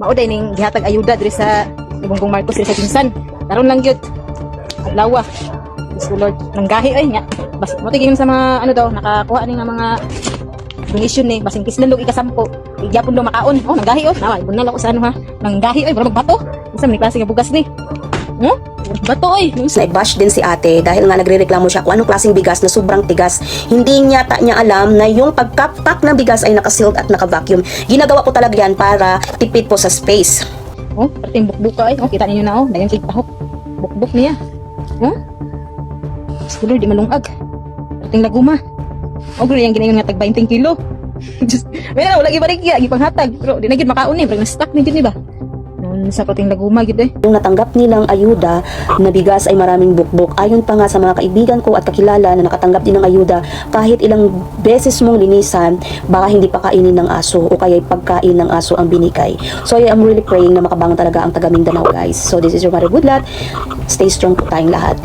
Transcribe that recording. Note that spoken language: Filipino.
Mao day ning gihatag ayuda diri sa Bongbong Marcos diri sa Jinsan. Karon lang gyud. Adlaw. So Lord, nanggahi ay nya. Bas mo tiging sa mga ano daw nakakuha ni nga mga donation ni basing kislan log ikasampo. Igyapon do makaon. Oh, nanggahi oh. Nawa, ibon na lang ko sa ano ha. Nanggahi ay barang bato. Unsa man ni klase nga bugas ni? Bato oy. Na-bash din si ate dahil nga nagrereklamo siya kung anong klaseng bigas na sobrang tigas. Hindi niya alam na yung pagkapak ng bigas ay nakasealed at naka-vacuum. Ginagawa ko talaga yan para tipid po sa space. Oh, perting bukbuk ka ay. Oh, kita ninyo na oh. Dayon kay tahok. Bukbuk niya. Oh? Siguro di malungag. Perting laguma. Oh, guro yang ginayon nga tag 20 kilo. Just, may na wala gibarig ya, gipanghatag. Pero di na gid makaon ni, brag na stock ni gid ni ba? Sa perting laguma gid eh. Yung natanggap nilang ayuda na bigas ay maraming bukbok. Ayon pa nga sa mga kaibigan ko at kakilala na nakatanggap din ng ayuda, kahit ilang beses mong linisan, baka hindi pa kainin ng aso o kaya pagkain ng aso ang binigay. So I am really praying na makabangon talaga ang taga Mindanao, guys. So this is your Mari Budlat. Stay strong po tayong lahat.